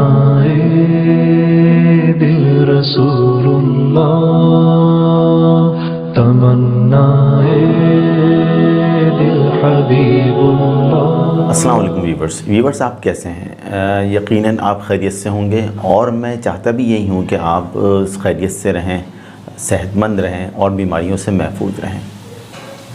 तमन्नाए दिल रसूलुल्लाह, तमन्नाए दिल हबीबुल्लाह। अस्सलाम वालेकुम व्यूवर्स, आप कैसे हैं? यकीनन आप खैरियत से होंगे और मैं चाहता भी यही हूँ कि आप खैरियत से रहें, सेहतमंद रहें और बीमारियों से महफूज रहें।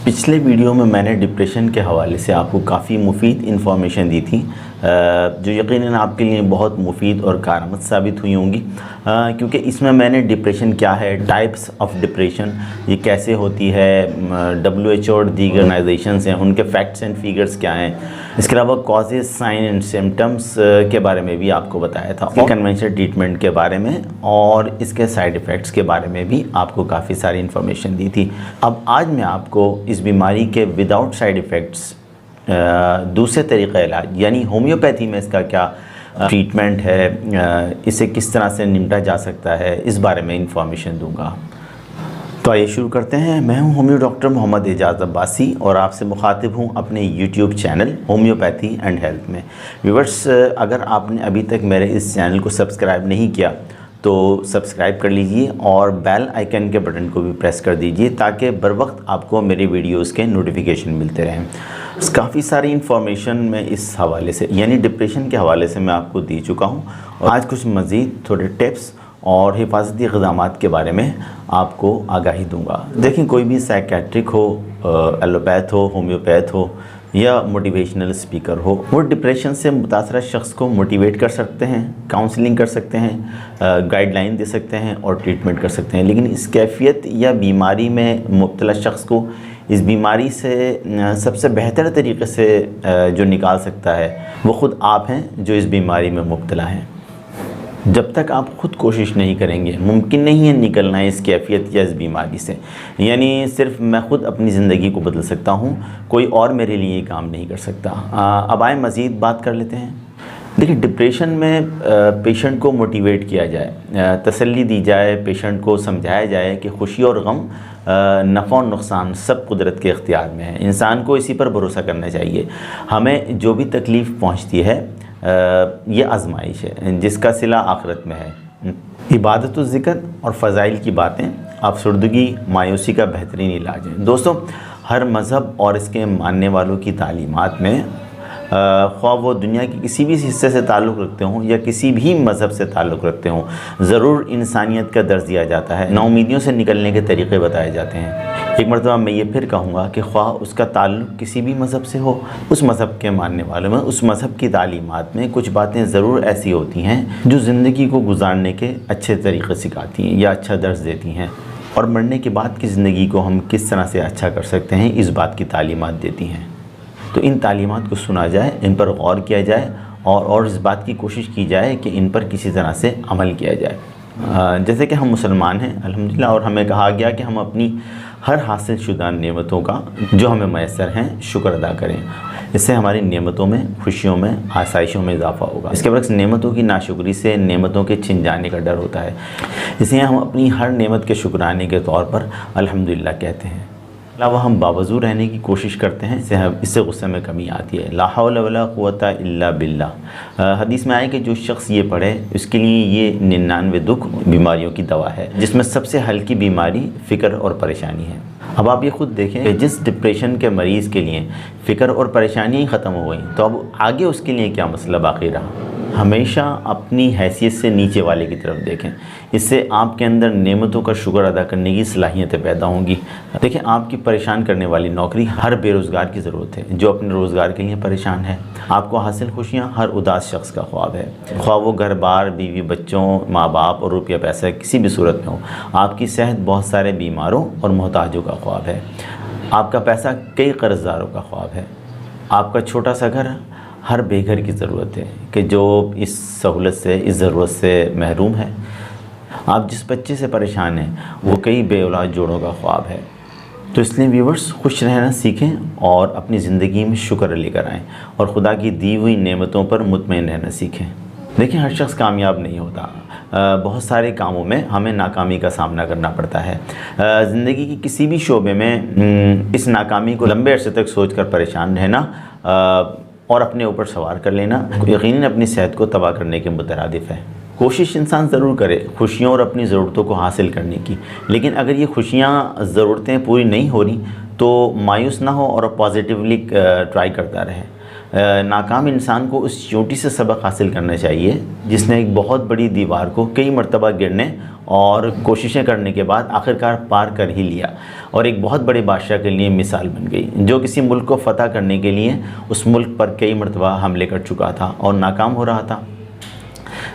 पिछले वीडियो में मैंने डिप्रेशन के हवाले से आपको काफ़ी मुफीद इन्फॉर्मेशन दी थी, जो यकीनन आपके लिए बहुत मुफीद और कारआमद साबित हुई होंगी, क्योंकि इसमें मैंने डिप्रेशन क्या है, टाइप्स ऑफ डिप्रेशन, ये कैसे होती है, WHO और दीगर ऑर्गेनाइजेशंस हैं उनके फैक्ट्स एंड फिगर्स क्या हैं, इसके अलावा कॉजेज, साइन एंड सिम्टम्स के बारे में भी आपको बताया था, और कन्वेंशनल ट्रीटमेंट के बारे में और इसके साइड इफ़ेक्ट्स के बारे में भी आपको काफ़ी सारी इन्फॉर्मेशन दी थी। अब आज मैं आपको इस बीमारी के विदाउट साइड इफ़ेक्ट्स दूसरे तरीक़े इलाज यानी होम्योपैथी में इसका क्या ट्रीटमेंट है, इसे किस तरह से निपटा जा सकता है, इस बारे में इंफॉर्मेशन दूंगा। तो आइए शुरू करते हैं। मैं हूं होम्यो डॉक्टर मोहम्मद एजाज़ अब्बासी और आपसे मुखातिब हूं अपने YouTube channel homeopathy and health में। व्यूअर्स, अगर आपने अभी तक मेरे इस चैनल को सब्सक्राइब नहीं किया तो सब्सक्राइब कर लीजिए और बेल आइकन के बटन को भी प्रेस कर दीजिए ताकि बर वक्त आपको मेरे वीडियोस के नोटिफिकेशन मिलते रहें। काफ़ी सारी इन्फॉर्मेशन मैं इस हवाले से यानी डिप्रेशन के हवाले से मैं आपको दे चुका हूँ और आज कुछ मज़ीद थोड़े टिप्स और हिफाजती इक़दामात के बारे में आपको आगाही दूंगा। देखें, कोई भी साइकेट्रिक हो, एलोपैथ हो, होम्योपैथ हो या मोटिवेशनल स्पीकर हो, वो डिप्रेशन से मुतासरा शख्स को मोटिवेट कर सकते हैं, काउंसलिंग कर सकते हैं, गाइडलाइन दे सकते हैं और ट्रीटमेंट कर सकते हैं। लेकिन इस कैफियत या बीमारी में मुब्तला शख्स को इस बीमारी से सबसे बेहतर तरीके से जो निकाल सकता है वो ख़ुद आप हैं जो इस बीमारी में मुब्तला हैं। जब तक आप ख़ुद कोशिश नहीं करेंगे मुमकिन नहीं है निकलना है इस कैफियत या इस बीमारी से। यानी सिर्फ मैं ख़ुद अपनी ज़िंदगी को बदल सकता हूँ, कोई और मेरे लिए काम नहीं कर सकता। अब आए मज़ीद बात कर लेते हैं। देखिए, डिप्रेशन में पेशेंट को मोटिवेट किया जाए, तसल्ली दी जाए, पेशेंट को समझाया जाए कि खुशी और गम, नफ़ा और नुकसान सब कुदरत के इख्तियार में है। इंसान को इसी पर भरोसा करना चाहिए। हमें जो भी तकलीफ़ पहुँचती है ये आजमाइश है जिसका सिला आखिरत में है। इबादत ज़िक्र और फ़ज़ाइल की बातें अफसरदगी मायूसी का बेहतरीन इलाज है। दोस्तों, हर मज़हब और इसके मानने वालों की तालीमात में ख्वाह वो दुनिया के किसी भी हिस्से से ताल्लुक़ रखते हों या किसी भी मज़हब से ताल्लुक़ रखते हों, ज़रूर इंसानियत का दर्ज दिया जाता है, नाउमीदियों से निकलने के तरीक़े बताए जाते हैं। एक मरतबा मैं ये फिर कहूँगा कि ख्वाह उसका ताल्लुक़ किसी भी मज़हब से हो, उस मज़हब के मानने वालों में, उस मज़हब की तालीमात में कुछ बातें ज़रूर ऐसी होती हैं जो ज़िंदगी को गुजारने के अच्छे तरीक़े सिखाती हैं या अच्छा दर्ज देती हैं, और मरने के बाद की ज़िंदगी को हम किस तरह से अच्छा कर सकते हैं इस बात की तालीमात देती हैं। तो इन तालीमात को सुना जाए, इन पर गौर किया जाए और इस बात की कोशिश की जाए कि इन पर किसी तरह से अमल किया जाए। जैसे कि हम मुसलमान हैं अल्हम्दुलिल्लाह, और हमें कहा गया कि हम अपनी हर हासिल शुदा नेमतों का जो हमें मैसर हैं शुक्र अदा करें। इससे हमारी नेमतों में, खुशियों में, आसाइशों में इजाफ़ा होगा। इसके बरक्स नेमतों की नाशुक्री से नेमतों के छिन जाने का डर होता है। इसलिए हम अपनी हर नेमत के शुक्राने के तौर पर अल्हम्दुलिल्लाह कहते हैं। अलावा हम बावजूद रहने की कोशिश करते हैं, इससे गुस्से में कमी आती है। ला हौला वला कुव्वता इल्ला बिल्लाह। हदीस में आए कि जो शख्स ये पढ़े उसके लिए ये 99 दुख बीमारियों की दवा है, जिसमें सबसे हल्की बीमारी फ़िक्र और परेशानी है। अब आप ये ख़ुद देखें कि जिस डिप्रेशन के मरीज़ के लिए फ़िक्र और परेशानी ही ख़त्म हो गई तो अब आगे उसके लिए क्या मसला बाकी रहा। हमेशा अपनी हैसियत से नीचे वाले की तरफ देखें, इससे आपके अंदर नेमतों का शुक्र अदा करने की सलाहियतें पैदा होंगी। देखें, आपकी परेशान करने वाली नौकरी हर बेरोज़गार की ज़रूरत है जो अपने रोज़गार के लिए परेशान है। आपको हासिल खुशियाँ हर उदास शख्स का ख्वाब है, ख्वाह वो घर बार, बीवी बच्चों, माँ बाप और रुपया पैसा किसी भी सूरत में हो। आपकी सेहत बहुत सारे बीमारों और मोहताजों का ख्वाब है। आपका पैसा कई कर्ज़दारों का ख्वाब है। आपका छोटा सा घर हर बेघर की ज़रूरत है कि जो इस सहूलत से, इस ज़रूरत से महरूम है। आप जिस बच्चे से परेशान हैं वो कई बेऔलाद जोड़ों का ख्वाब है। तो इसलिए व्यूवर्स, खुश रहना सीखें और अपनी ज़िंदगी में शुक्र लेकर आएँ और खुदा की दी हुई नेमतों पर मुतमईन रहना सीखें। देखिए, हर शख्स कामयाब नहीं होता। बहुत सारे कामों में हमें नाकामी का सामना करना पड़ता है। ज़िंदगी की किसी भी शोबे में इस नाकामी को लंबे अरसे तक सोचकर परेशान रहना और अपने ऊपर सवार कर लेना यकीनन अपनी सेहत को तबाह करने के मुतरादिफ है। कोशिश इंसान ज़रूर करे खुशियों और अपनी ज़रूरतों को हासिल करने की, लेकिन अगर ये खुशियाँ ज़रूरतें पूरी नहीं हो रही तो मायूस ना हो और पॉजिटिवली ट्राई करता रहे। नाकाम इंसान को उस चोटी से सबक हासिल करना चाहिए जिसने एक बहुत बड़ी दीवार को कई मरतबा गिरने और कोशिशें करने के बाद आखिरकार पार कर ही लिया और एक बहुत बड़े बादशाह के लिए मिसाल बन गई, जो किसी मुल्क को फ़तह करने के लिए उस मुल्क पर कई मरतबा हमले कर चुका था और नाकाम हो रहा था।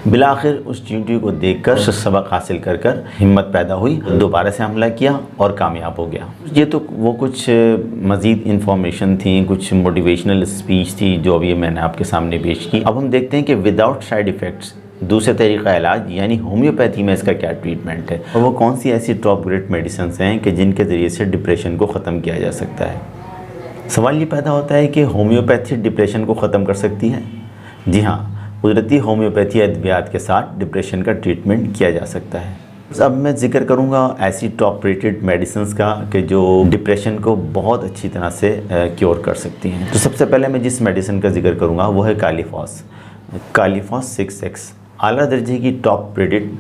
बिलाखिर उस चींटी को देखकर सबक हासिल कर कर हिम्मत पैदा हुई, दोबारा से हमला किया और कामयाब हो गया। ये तो वो कुछ मज़ीद इंफॉर्मेशन थी, कुछ मोटिवेशनल स्पीच थी जो अभी मैंने आपके सामने पेश की। अब हम देखते हैं कि विदाउट साइड इफ़ेक्ट्स दूसरे तरीक़ा इलाज यानी होम्योपैथी में इसका क्या ट्रीटमेंट है और वो कौन सी ऐसी टॉप ग्रेड मेडिसिन हैं कि जिनके ज़रिए से डिप्रेशन को ख़त्म किया जा सकता है। सवाल ये पैदा होता है कि होम्योपैथी डिप्रेशन को ख़त्म कर सकती है? जी हाँ, कुदरती होम्योपैथी अद्वियात के साथ डिप्रेशन का ट्रीटमेंट किया जा सकता है। अब मैं जिक्र करूंगा ऐसी टॉप रेटेड मेडिसिन का कि जो डिप्रेशन को बहुत अच्छी तरह से क्योर कर सकती हैं। तो सबसे पहले मैं जिस मेडिसिन का जिक्र करूंगा वो है कालीफॉस 6X। आला दर्जे की टॉप रेटेड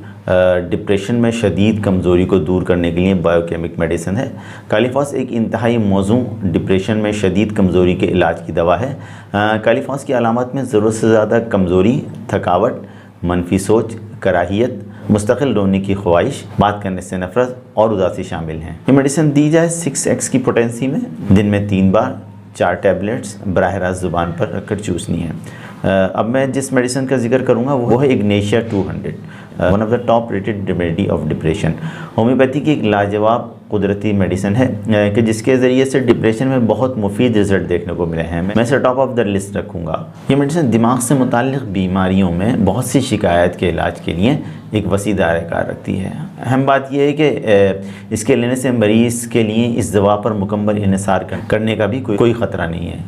डिप्रेशन में शदीद कमज़ोरी को दूर करने के लिए बायोकेमिक मेडिसिन है। कालीफॉस एक इंतहाई मौजू डिप्रेशन में शदीद कमज़ोरी के इलाज की दवा है। कालीफॉस की अलामत में ज़रूरत से ज़्यादा कमज़ोरी, थकावट, मनफी सोच, कराहियत, मुस्तकिल रोने की ख्वाहिश, बात करने से नफरत और उदासी शामिल हैं। ये मेडिसिन दी जाए 6X की पोटेंसी में दिन में 3 बार 4 टैबलेट्स बराह रास्त ज़ुबान पर रखकर चूसनी है। अब मैं जिस मेडिसिन का जिक्र करूँगा वो है Ignatia 200, one of the top rated remedy of depression. Homeopathy की एक लाजवाब कुदरती मेडिसिन है कि जिसके ज़रिए से डिप्रेशन में बहुत मुफीद रिजल्ट देखने को मिले हैं। मैं इसे टॉप ऑफ द लिस्ट रखूँगा। ये मेडिसिन दिमाग से मुताल्लिक़ बीमारियों में बहुत सी शिकायत के इलाज के लिए एक वसी दायरेकार रखती है। अहम बात यह है कि इसके लेने से मरीज़ के लिए इस दवा पर मुकम्मल इन्हिसार करने का भी कोई ख़तरा नहीं है।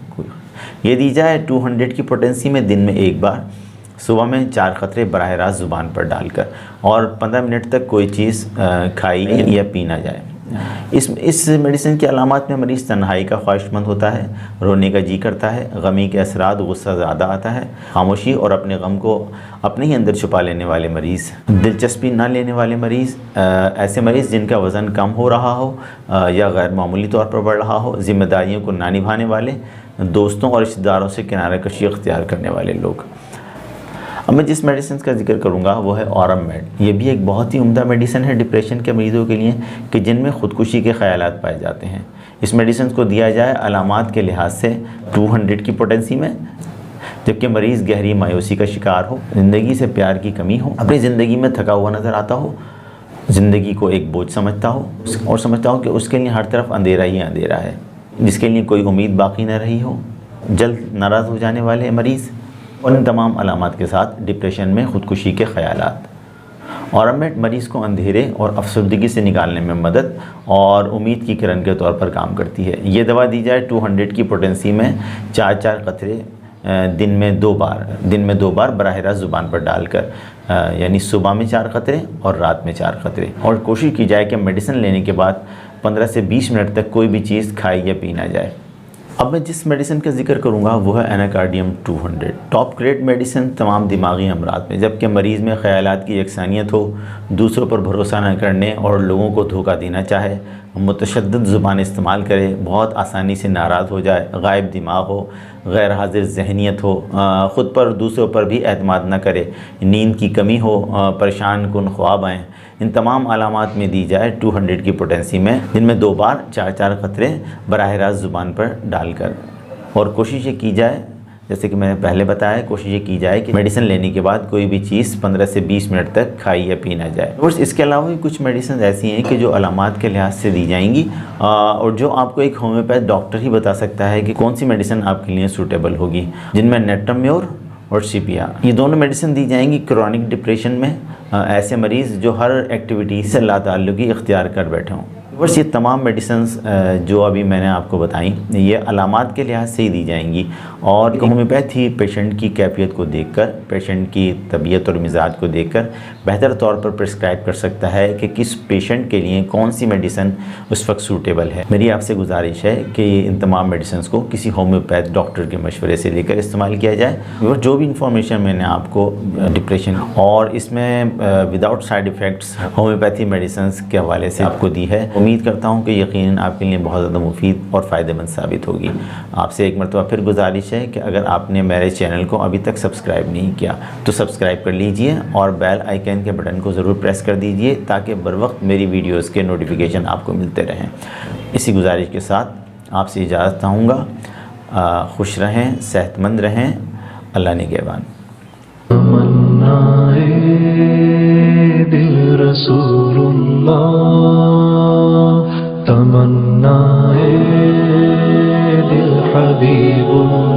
ये दी जाए 200 की पोटेंसी में दिन में 1 बार, सुबह में 4 क़तरे बराह रास्त ज़ुबान पर डालकर और 15 मिनट तक कोई चीज़ खाई या पी ना जाए। इस मेडिसिन की अलामत में मरीज़ तन्हाई का ख्वाहिशमंद होता है, रोने का जी करता है, गमी के असरात, गुस्सा ज़्यादा आता है, खामोशी और अपने गम को अपने ही अंदर छुपा लेने वाले मरीज़, दिलचस्पी ना लेने वाले मरीज़, ऐसे मरीज़ जिनका वज़न कम हो रहा हो या गैर मामूली तौर पर बढ़ रहा हो, ज़िम्मेदारियों को ना निभाने वाले, दोस्तों और रिश्तेदारों से किनारा कशी इख्तियार करने वाले लोग। अब मैं जिस मेडिसिन का जिक्र करूंगा वो है ऑरममेड। ये भी एक बहुत ही उम्दा मेडिसिन है डिप्रेशन के मरीज़ों के लिए कि जिनमें ख़ुदकुशी के ख़यालात पाए जाते हैं। इस मेडिसिन को दिया जाए अलामात के लिहाज से 200 की पोटेंसी में, जबकि मरीज़ गहरी मायूसी का शिकार हो, ज़िंदगी से प्यार की कमी हो, अपनी ज़िंदगी में थका हुआ नज़र आता हो, ज़िंदगी को एक बोझ समझता हो और समझता हो कि उसके लिए हर तरफ अंधेरा ही अंधेरा है, जिसके लिए कोई उम्मीद बाकी न रही हो, जल्द नाराज़ हो जाने वाले मरीज़ और इन तमाम अलामात के साथ डिप्रेशन में ख़ुदकुशी के ख़यालात। ऑरममेड मरीज़ को अंधेरे और अफसरदगी से निकालने में मदद और उम्मीद की किरण के तौर पर काम करती है। ये दवा दी जाए 200 की पोटेंसी में 4 क़तरे दिन में 2 बार बराह रास्त ज़ुबान पर डालकर, यानी सुबह में 4 क़तरे और रात में 4 क़तरे, और कोशिश की जाए कि मेडिसिन लेने के बाद 15 से 20 मिनट तक कोई भी चीज़ खाई या पी ना जाए। अब मैं जिस मेडिसिन का जिक्र करूंगा वो है एनाकार्डियम 200, टॉप ग्रेड मेडिसिन तमाम दिमागी अमराज में। जबकि मरीज़ में ख़यालात की यकसानियत हो, दूसरों पर भरोसा न करने और लोगों को धोखा देना चाहे, मुतशद्दिद ज़ुबान इस्तेमाल करे, बहुत आसानी से नाराज़ हो जाए, गायब दिमाग हो, गैर हाजिर जहनीत हो, ख़ुद पर दूसरों पर भी एतमाद न करे, नींद की कमी हो, परेशान कुन ख्वाब आएँ, इन तमाम अलामात में दी जाए 200 की पोटेंसी में दिन में 2 बार 4 क़तरे बराह रास्त ज़ुबान पर डालकर, और कोशिश ये की जाए, जैसे कि मैंने पहले बताया, कोशिश ये की जाए कि मेडिसिन लेने के बाद कोई भी चीज़ 15 से 20 मिनट तक खाई या पी ना जाए। और इसके अलावा भी कुछ मेडिसिन ऐसी हैं कि जो अलामात के लिहाज से दी जाएंगी और जो आपको एक होम्योपैथ डॉक्टर ही बता सकता है कि कौन सी मेडिसिन आपके लिए सूटेबल होगी, जिनमें नेट्रम्योर और सीपिया, ये दोनों मेडिसिन दी जाएंगी क्रॉनिक डिप्रेशन में ऐसे मरीज़ जो हर एक्टिविटी से लाताल्लुकी इख्तियार कर बैठे हों। बस ये तमाम मेडिसिन जो अभी मैंने आपको बताई ये अलामात के लिहाज से ही दी जाएंगी और होम्योपैथी पेशेंट की कैफियत को देखकर, पेशेंट की तबीयत और मिजाज को देखकर बेहतर तौर पर प्रिस्क्राइब कर सकता है कि किस पेशेंट के लिए कौन सी मेडिसिन उस वक्त सूटेबल है। मेरी आपसे गुजारिश है कि इन तमाम मेडिसिन को किसी होम्योपैथ डॉक्टर के मशवरे से लेकर इस्तेमाल किया जाए। वो जो भी इंफॉर्मेशन मैंने आपको डिप्रेशन और इसमें without side effects homeopathy medicine के हवाले से आपको दी है, उम्मीद करता हूँ कि यकीनन आपके लिए बहुत ज़्यादा मुफीद और फ़ायदेमंद साबित होगी। आपसे एक मरतबा फिर गुजारिश है कि अगर आपने मेरे चैनल को अभी तक सब्सक्राइब नहीं किया तो सब्सक्राइब कर लीजिए और बेल आइकन के बटन को ज़रूर प्रेस कर दीजिए ताकि बर वक्त मेरी वीडियोज़ के नोटिफिकेशन आपको मिलते रहें। इसी गुजारिश के साथ आपसे इजाज़त चाहूँगा। खुश रहें, सेहतमंद रहें, अल्लाह निगहबान। तमन्नाए दिल रसूलुल्लाह, तमन्नाए दिल हबीबुल्लाह।